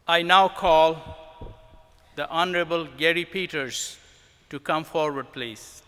I now call the Honorable Gary Peters to come forward, please.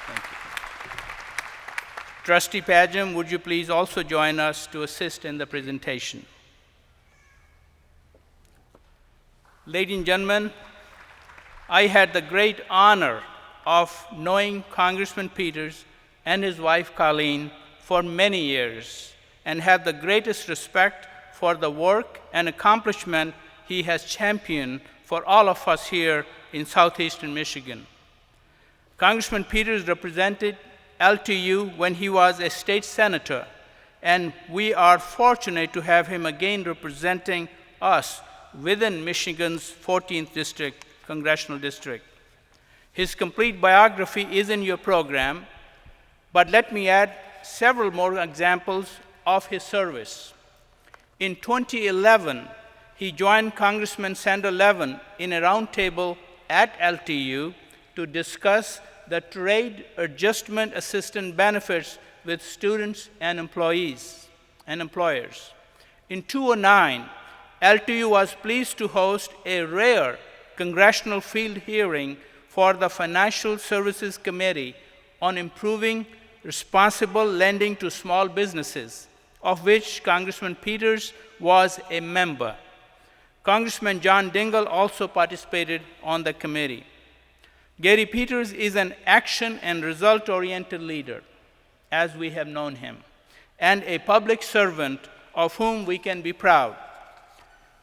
Thank you. Trustee Pagem, would you please also join us to assist in the presentation? Ladies and gentlemen, I had the great honor of knowing Congressman Peters and his wife Colleen for many years and have the greatest respect for the work and accomplishment he has championed for all of us here in southeastern Michigan. Congressman Peters represented LTU when he was a state senator, and we are fortunate to have him again representing us within Michigan's 14th district, congressional district. His complete biography is in your program, but let me add several more examples of his service. In 2011, he joined Congressman Sandra Levin in a roundtable at LTU to discuss the trade adjustment assistance benefits with students and employees and employers. In 2009, LTU was pleased to host a rare congressional field hearing for the Financial Services Committee on improving responsible lending to small businesses, of which Congressman Peters was a member. Congressman John Dingell also participated on the committee. Gary Peters is an action and result-oriented leader, as we have known him, and a public servant of whom we can be proud.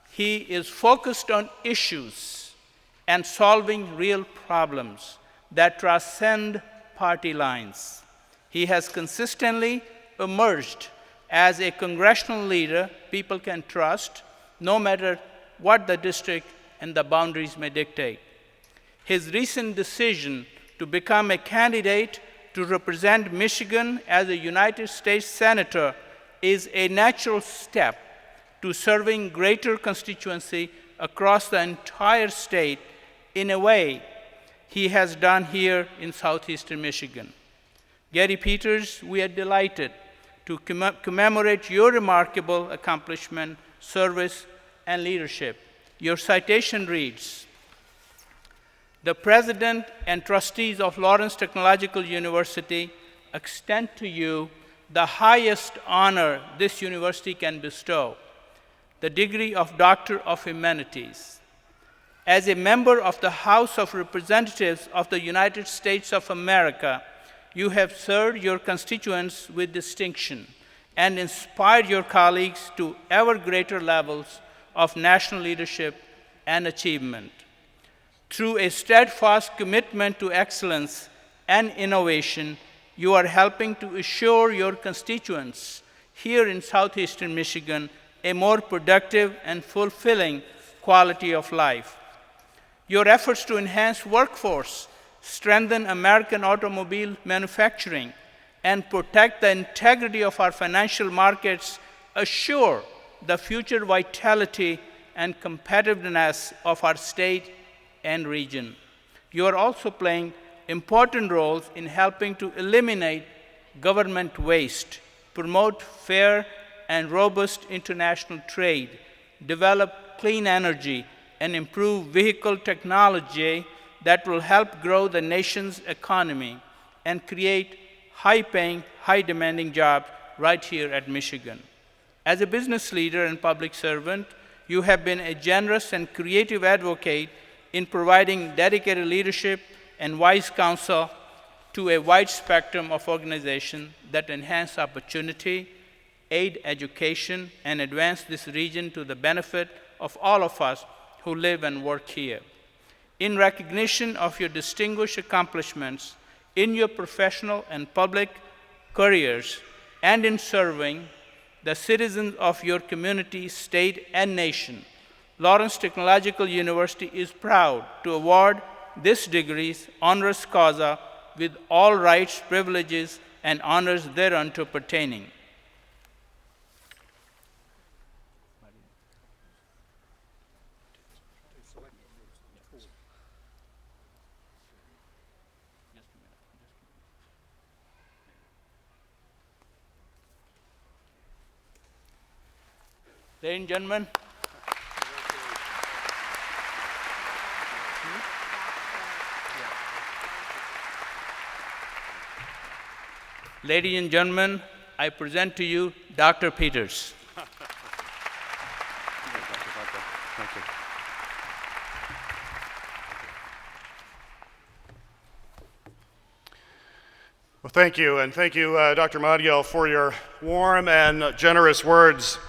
He is focused on issues and solving real problems that transcend party lines. He has consistently emerged as a congressional leader people can trust, no matter what the district and the boundaries may dictate. His recent decision to become a candidate to represent Michigan as a United States Senator is a natural step to serving greater constituency across the entire state in a way he has done here in southeastern Michigan. Gary Peters, we are delighted to commemorate your remarkable accomplishment, service, and leadership. Your citation reads, "The President and trustees of Lawrence Technological University extend to you the highest honor this university can bestow, the degree of Doctor of Humanities. As a member of the House of Representatives of the United States of America, you have served your constituents with distinction and inspired your colleagues to ever greater levels of national leadership and achievement. Through a steadfast commitment to excellence and innovation, you are helping to assure your constituents here in southeastern Michigan a more productive and fulfilling quality of life. Your efforts to enhance workforce, strengthen American automobile manufacturing, and protect the integrity of our financial markets assure the future vitality and competitiveness of our state and region. You are also playing important roles in helping to eliminate government waste, promote fair and robust international trade, develop clean energy, and improve vehicle technology that will help grow the nation's economy and create high-paying, high-demanding jobs right here at Michigan. As a business leader and public servant, you have been a generous and creative advocate in providing dedicated leadership and wise counsel to a wide spectrum of organizations that enhance opportunity, aid education, and advance this region to the benefit of all of us who live and work here. In recognition of your distinguished accomplishments in your professional and public careers and in serving the citizens of your community, state, and nation, Lawrence Technological University is proud to award this degrees honoris causa with all rights, privileges, and honors thereunto pertaining. Ladies and gentlemen, ladies and gentlemen, I present to you Dr. Peters. Thank you. Well, thank you, and thank you, Dr. Madgyal, for your warm and generous words.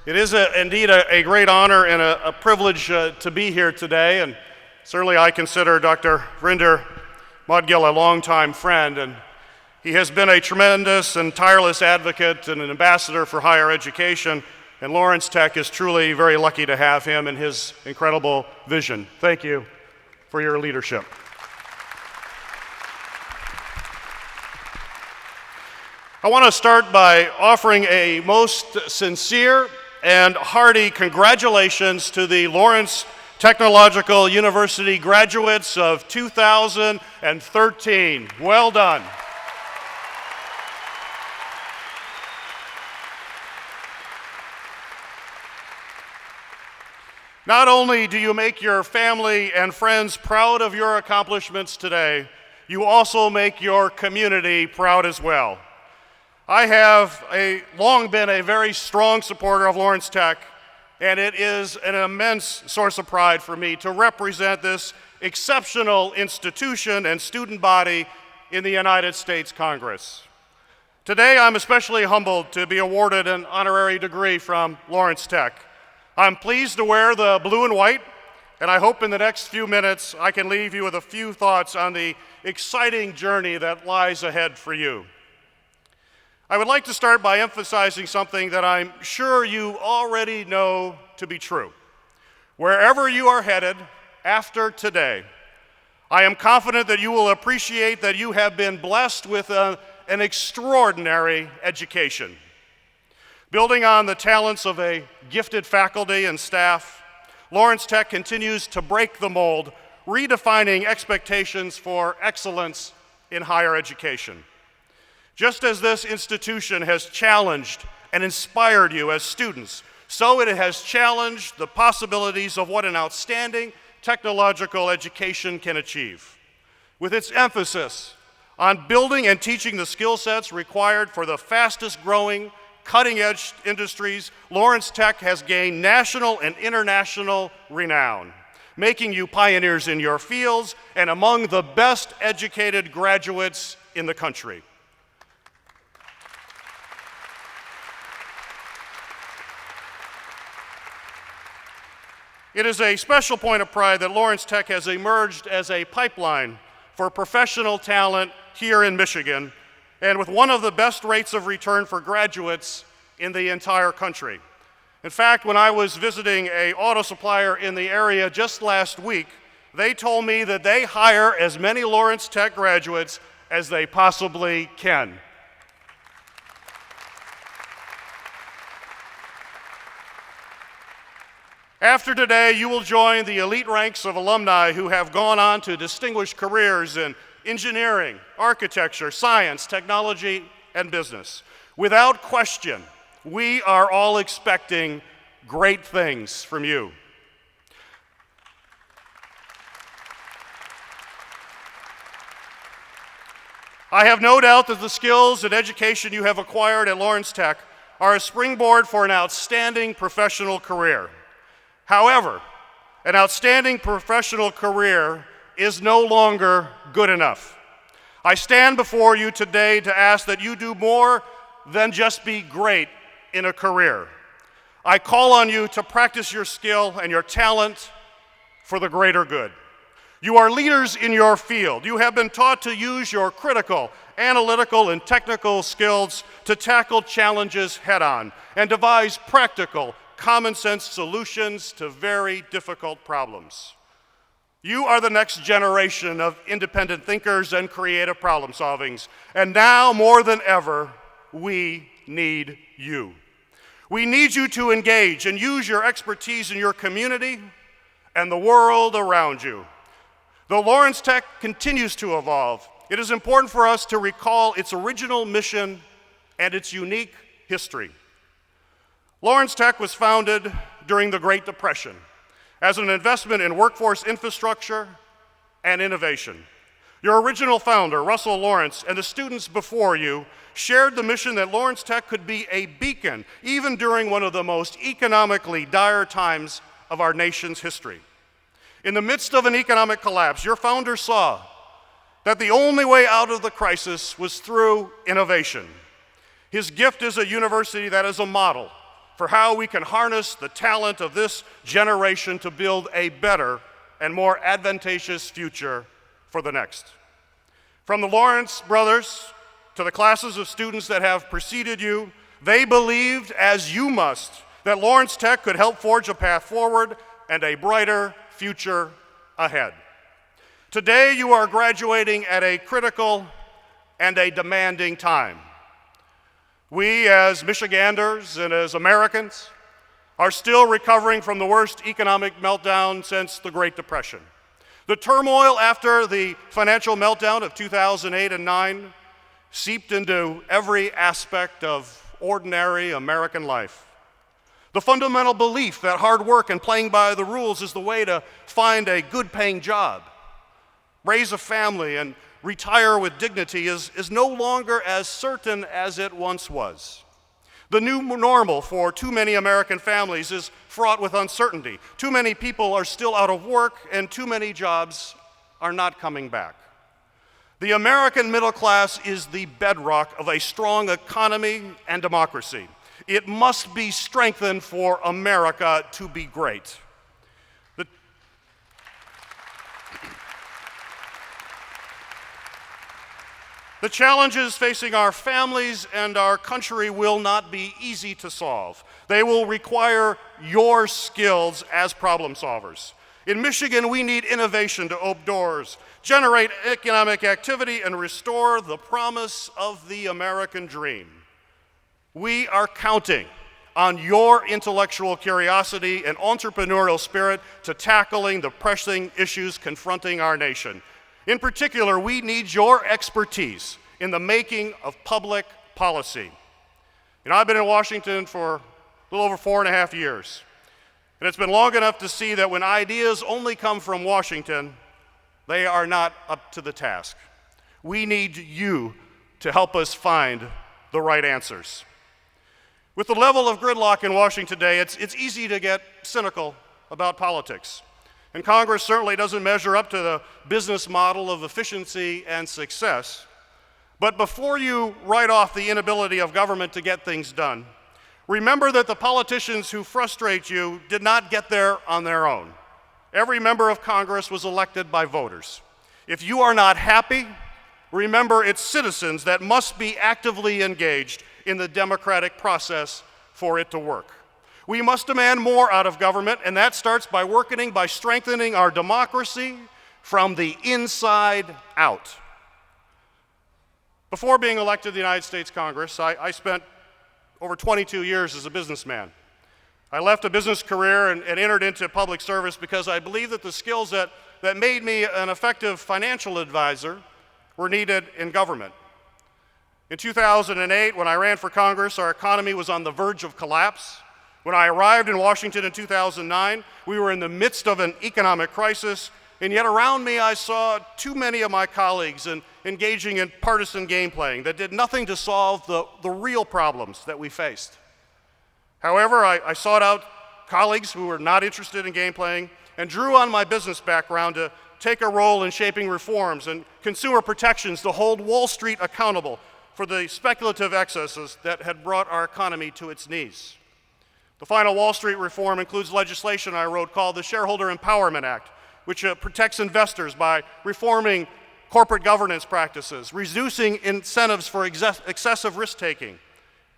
It is indeed a great honor and a privilege to be here today, and certainly I consider Dr. Vrinder Madgyal a longtime friend, and he has been a tremendous and tireless advocate and an ambassador for higher education, and Lawrence Tech is truly very lucky to have him and his incredible vision. Thank you for your leadership. I want to start by offering a most sincere and hearty congratulations to the Lawrence Technological University graduates of 2013. Well done. Not only do you make your family and friends proud of your accomplishments today, you also make your community proud as well. I have long been a very strong supporter of Lawrence Tech, and it is an immense source of pride for me to represent this exceptional institution and student body in the United States Congress. Today, I'm especially humbled to be awarded an honorary degree from Lawrence Tech. I'm pleased to wear the blue and white, and I hope in the next few minutes I can leave you with a few thoughts on the exciting journey that lies ahead for you. I would like to start by emphasizing something that I'm sure you already know to be true. Wherever you are headed after today, I am confident that you will appreciate that you have been blessed with an extraordinary education. Building on the talents of a gifted faculty and staff, Lawrence Tech continues to break the mold, redefining expectations for excellence in higher education. Just as this institution has challenged and inspired you as students, so it has challenged the possibilities of what an outstanding technological education can achieve. With its emphasis on building and teaching the skill sets required for the fastest growing, cutting-edge industries, Lawrence Tech has gained national and international renown, making you pioneers in your fields and among the best educated graduates in the country. It is a special point of pride that Lawrence Tech has emerged as a pipeline for professional talent here in Michigan, and with one of the best rates of return for graduates in the entire country. In fact, when I was visiting an auto supplier in the area just last week, they told me that they hire as many Lawrence Tech graduates as they possibly can. After today, you will join the elite ranks of alumni who have gone on to distinguished careers in engineering, architecture, science, technology, and business. Without question, we are all expecting great things from you. I have no doubt that the skills and education you have acquired at Lawrence Tech are a springboard for an outstanding professional career. However, an outstanding professional career is no longer good enough. I stand before you today to ask that you do more than just be great in a career. I call on you to practice your skill and your talent for the greater good. You are leaders in your field. You have been taught to use your critical, analytical, and technical skills to tackle challenges head-on and devise practical, common-sense solutions to very difficult problems. You are the next generation of independent thinkers and creative problem-solvings, and now more than ever, we need you. We need you to engage and use your expertise in your community and the world around you. Though Lawrence Tech continues to evolve, it is important for us to recall its original mission and its unique history. Lawrence Tech was founded during the Great Depression as an investment in workforce infrastructure and innovation. Your original founder, Russell Lawrence, and the students before you shared the mission that Lawrence Tech could be a beacon, even during one of the most economically dire times of our nation's history. In the midst of an economic collapse, your founder saw that the only way out of the crisis was through innovation. His gift is a university that is a model for how we can harness the talent of this generation to build a better and more advantageous future for the next. From the Lawrence brothers to the classes of students that have preceded you, they believed, as you must, that Lawrence Tech could help forge a path forward and a brighter future ahead. Today, you are graduating at a critical and a demanding time. We, as Michiganders and as Americans, are still recovering from the worst economic meltdown since the Great Depression. The turmoil after the financial meltdown of 2008 and 9 seeped into every aspect of ordinary American life. The fundamental belief that hard work and playing by the rules is the way to find a good-paying job, raise a family, and retire with dignity is no longer as certain as it once was. The new normal for too many American families is fraught with uncertainty. Too many people are still out of work, and too many jobs are not coming back. The American middle class is the bedrock of a strong economy and democracy. It must be strengthened for America to be great. The challenges facing our families and our country will not be easy to solve. They will require your skills as problem solvers. In Michigan, we need innovation to open doors, generate economic activity, and restore the promise of the American dream. We are counting on your intellectual curiosity and entrepreneurial spirit to tackling the pressing issues confronting our nation. In particular, we need your expertise in the making of public policy. I've been in Washington for a little over 4.5 years, and it's been long enough to see that when ideas only come from Washington, they are not up to the task. We need you to help us find the right answers. With the level of gridlock in Washington today, it's easy to get cynical about politics. And Congress certainly doesn't measure up to the business model of efficiency and success. But before you write off the inability of government to get things done, remember that the politicians who frustrate you did not get there on their own. Every member of Congress was elected by voters. If you are not happy, remember it's citizens that must be actively engaged in the democratic process for it to work. We must demand more out of government, and that starts by strengthening our democracy from the inside out. Before being elected to the United States Congress, I spent over 22 years as a businessman. I left a business career and entered into public service because I believed that the skills that made me an effective financial advisor were needed in government. In 2008, when I ran for Congress, our economy was on the verge of collapse. When I arrived in Washington in 2009, we were in the midst of an economic crisis, and yet around me I saw too many of my colleagues engaging in partisan game playing that did nothing to solve the real problems that we faced. However, I sought out colleagues who were not interested in game playing and drew on my business background to take a role in shaping reforms and consumer protections to hold Wall Street accountable for the speculative excesses that had brought our economy to its knees. The final Wall Street reform includes legislation I wrote called the Shareholder Empowerment Act, which protects investors by reforming corporate governance practices, reducing incentives for excessive risk-taking,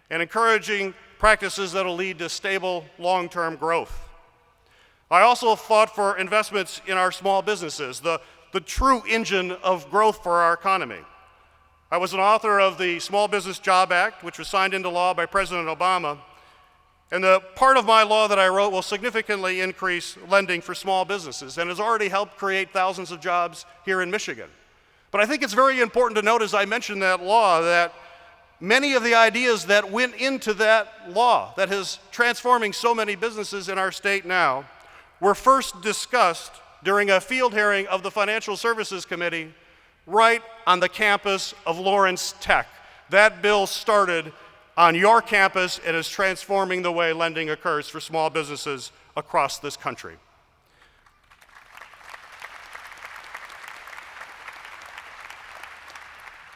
and encouraging practices that will lead to stable long-term growth. I also fought for investments in our small businesses, the true engine of growth for our economy. I was an author of the Small Business Job Act, which was signed into law by President Obama. And the part of my law that I wrote will significantly increase lending for small businesses and has already helped create thousands of jobs here in Michigan. But I think it's very important to note, as I mentioned that law, that many of the ideas that went into that law that is transforming so many businesses in our state now were first discussed during a field hearing of the Financial Services Committee right on the campus of Lawrence Tech. That bill started on your campus and is transforming the way lending occurs for small businesses across this country.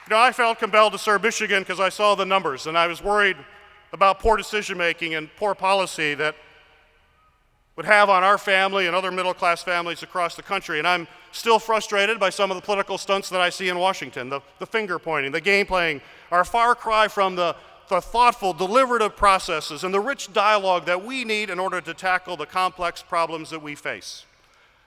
You know, I felt compelled to serve Michigan because I saw the numbers, and I was worried about poor decision-making and poor policy that would have on our family and other middle-class families across the country. And I'm still frustrated by some of the political stunts that I see in Washington. The finger-pointing, the game-playing are a far cry from the thoughtful, deliberative processes and the rich dialogue that we need in order to tackle the complex problems that we face.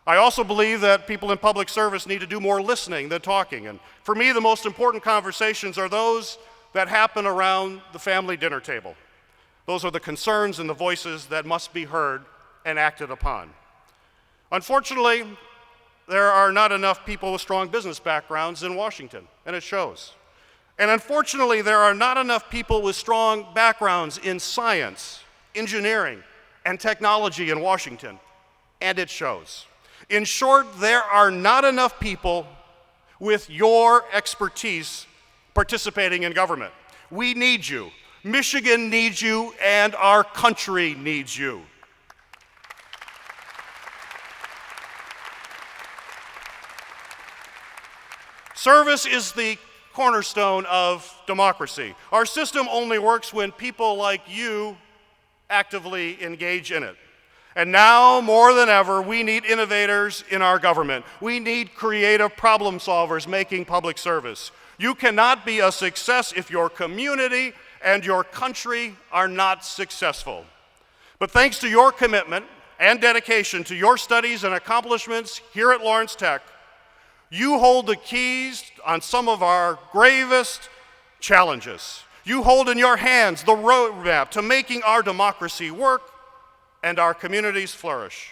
I also believe that people in public service need to do more listening than talking. And for me, the most important conversations are those that happen around the family dinner table. Those are the concerns and the voices that must be heard and acted upon. Unfortunately, there are not enough people with strong business backgrounds in Washington, and it shows. And unfortunately, there are not enough people with strong backgrounds in science, engineering, and technology in Washington, and it shows. In short, there are not enough people with your expertise participating in government. We need you. Michigan needs you, and our country needs you. Service is the cornerstone of democracy. Our system only works when people like you actively engage in it. And now, more than ever, we need innovators in our government. We need creative problem solvers making public service. You cannot be a success if your community and your country are not successful. But thanks to your commitment and dedication to your studies and accomplishments here at Lawrence Tech, you hold the keys on some of our gravest challenges. You hold in your hands the roadmap to making our democracy work and our communities flourish.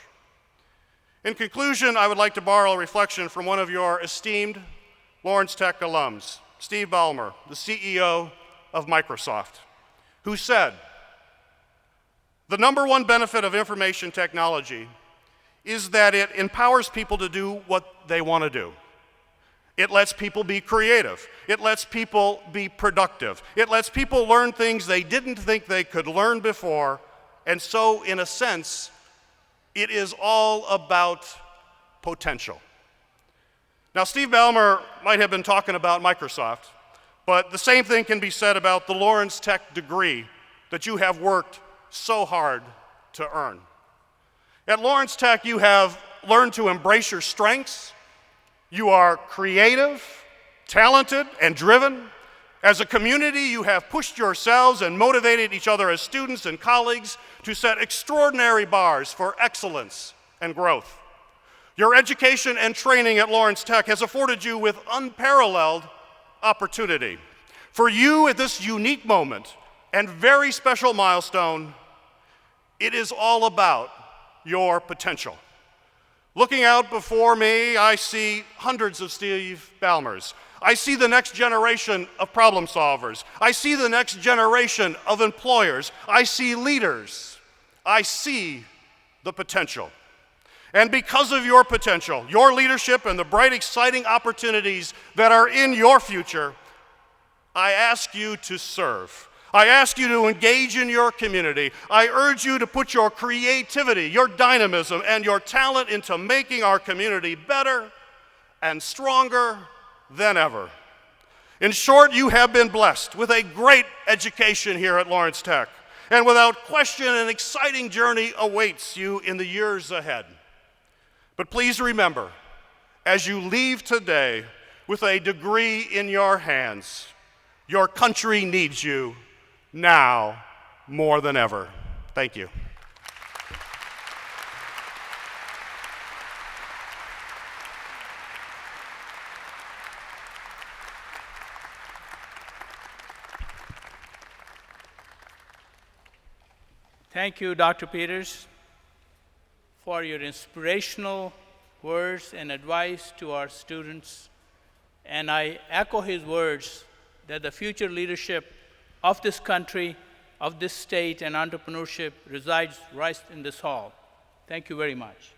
In conclusion, I would like to borrow a reflection from one of your esteemed Lawrence Tech alums, Steve Ballmer, the CEO of Microsoft, who said, "The number one benefit of information technology is that it empowers people to do what they want to do. It lets people be creative. It lets people be productive. It lets people learn things they didn't think they could learn before. And so, in a sense, it is all about potential." Now, Steve Ballmer might have been talking about Microsoft, but the same thing can be said about the Lawrence Tech degree that you have worked so hard to earn. At Lawrence Tech, you have learned to embrace your strengths. You are creative, talented, and driven. As a community, you have pushed yourselves and motivated each other as students and colleagues to set extraordinary bars for excellence and growth. Your education and training at Lawrence Tech has afforded you with unparalleled opportunity. For you at this unique moment and very special milestone, it is all about your potential. Looking out before me, I see hundreds of Steve Ballmers. I see the next generation of problem solvers. I see the next generation of employers. I see leaders. I see the potential. And because of your potential, your leadership, and the bright, exciting opportunities that are in your future, I ask you to serve. I ask you to engage in your community. I urge you to put your creativity, your dynamism, and your talent into making our community better and stronger than ever. In short, you have been blessed with a great education here at Lawrence Tech, and without question, an exciting journey awaits you in the years ahead. But please remember, as you leave today with a degree in your hands, your country needs you now more than ever. Thank you. Thank you, Dr. Peters, for your inspirational words and advice to our students. And I echo his words that the future leadership of this country, of this state, and entrepreneurship resides right in this hall. Thank you very much.